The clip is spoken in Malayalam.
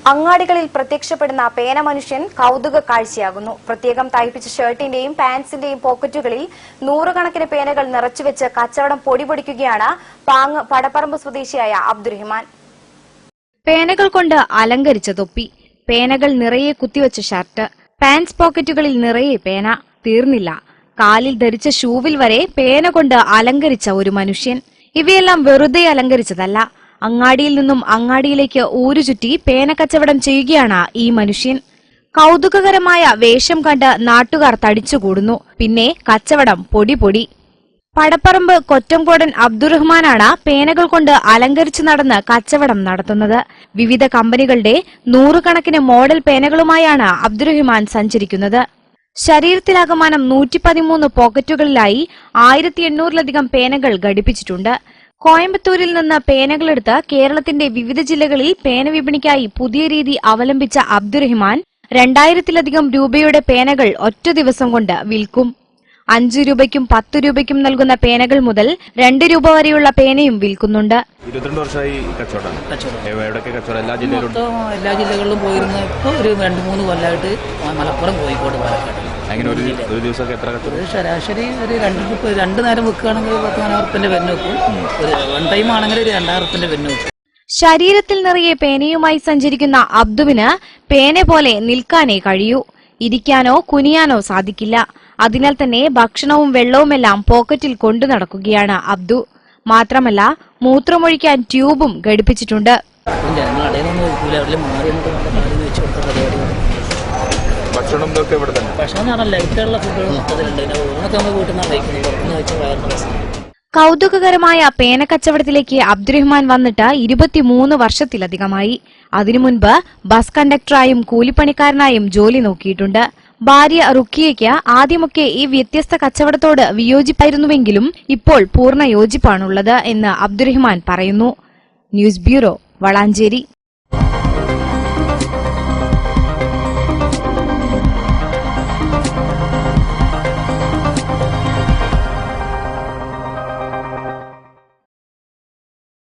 അങ്ങാടികളിൽ പ്രത്യക്ഷപ്പെടുന്ന പേന മനുഷ്യൻ കൗതുക കാഴ്ചയാകുന്നു. പ്രത്യേകം തയ്പ്പിച്ച ഷർട്ടിന്റെയും പാന്റ്സിന്റെയും പോക്കറ്റുകളിൽ നൂറുകണക്കിന് പേനകൾ നിറച്ചുവെച്ച് കച്ചവടം പൊടിപൊടിക്കുകയാണ് പാങ് പടപ്പറമ്പ് സ്വദേശിയായ അബ്ദുറഹ്മാൻ. പേനകൾ കൊണ്ട് അലങ്കരിച്ച തൊപ്പി, പേനകൾ നിറയെ കുത്തിവെച്ച ഷർട്ട്, പാന്റ്സ് പോക്കറ്റുകളിൽ നിറയെ പേന. തീർന്നില്ല, കാലിൽ ധരിച്ച ഷൂവിൽ വരെ പേന കൊണ്ട് അലങ്കരിച്ച ഒരു മനുഷ്യൻ. ഇവയെല്ലാം വെറുതെ അലങ്കരിച്ചതല്ല. അങ്ങാടിയിൽ നിന്നും അങ്ങാടിയിലേക്ക് ഊരുചുറ്റി പേന കച്ചവടം ചെയ്യുകയാണ് ഈ മനുഷ്യൻ. കൗതുകകരമായ വേഷം കണ്ട് നാട്ടുകാർ തടിച്ചുകൂടുന്നു. പിന്നെ കച്ചവടം പൊടി. പടപ്പറമ്പ് കൊറ്റംകോടൻ അബ്ദുറഹ്മാനാണ് പേനകൾ കൊണ്ട് അലങ്കരിച്ചു നടന്ന് കച്ചവടം നടത്തുന്നത്. വിവിധ കമ്പനികളുടെ നൂറുകണക്കിന് മോഡൽ പേനകളുമായാണ് അബ്ദുറഹ്മാൻ സഞ്ചരിക്കുന്നത്. ശരീരത്തിലാകമാനം 113 പോക്കറ്റുകളിലായി 1800-ലധികം പേനകൾ ഘടിപ്പിച്ചിട്ടുണ്ട്. കോയമ്പത്തൂരിൽ നിന്ന് പേനകളെടുത്ത് കേരളത്തിന്റെ വിവിധ ജില്ലകളിൽ പേന വിപണിക്കായി പുതിയ രീതി അവലംബിച്ച അബ്ദുറഹ്മാൻ 2000-ലധികം രൂപയുടെ പേനകൾ ഒറ്റ ദിവസം കൊണ്ട് വിൽക്കും. 5 രൂപയ്ക്കും 10 രൂപയ്ക്കും നൽകുന്ന പേനകൾ മുതൽ 2 രൂപ വരെയുള്ള പേനയും വിൽക്കുന്നുണ്ട്. 22 വർഷമായി എല്ലാ ജില്ലകളിലും പോയിരുന്ന ഇപ്പോൾ ഒരു 2-3 കൊല്ലമായിട്ട് മലപ്പുറം, കോഴിക്കോട്, പാലക്കാട്. ഒരു ദിവസമൊക്കെ എത്ര കച്ചവടം? ശരാശരി ഒരു 2 നേരം വെക്കുകയാണെങ്കിൽ 10,000 റുപ്യന്റെ പെന്ന് വെക്കും. ഒരു 1 ടൈം ആണെങ്കിൽ ഒരു 2,000 റുപ്യന്റെ പെന്ന് വെക്കും. ശരീരത്തിൽ നിറയെ പേനയുമായി സഞ്ചരിക്കുന്ന അബ്ദുവിന് പേന പോലെ നിൽക്കാനേ കഴിയൂ. ഇരിക്കാനോ കുനിയാനോ സാധിക്കില്ല. അതിനാൽ തന്നെ ഭക്ഷണവും വെള്ളവുമെല്ലാം പോക്കറ്റിൽ കൊണ്ടു നടക്കുകയാണ് അബ്ദു. മാത്രമല്ല മൂത്രമൊഴിക്കാൻ ട്യൂബും ഘടിപ്പിച്ചിട്ടുണ്ട്. കൗതുകകരമായ പേന കച്ചവടത്തിലേക്ക് അബ്ദുറഹ്മാൻ വന്നിട്ട് 23 വർഷത്തിലധികമായി. അതിനു മുൻപ് ബസ് കണ്ടക്ടറായും കൂലിപ്പണിക്കാരനായും ജോലി നോക്കിയിട്ടുണ്ട്. ഭാര്യ റുക്കിയയ്ക്ക് ആദ്യമൊക്കെ ഈ വ്യത്യസ്ത കച്ചവടത്തോട് വിയോജിപ്പായിരുന്നുവെങ്കിലും ഇപ്പോൾ പൂർണ്ണ യോജിപ്പാണുള്ളത് എന്ന് അബ്ദുറഹ്മാൻ പറയുന്നു. News bureau, Valanchery.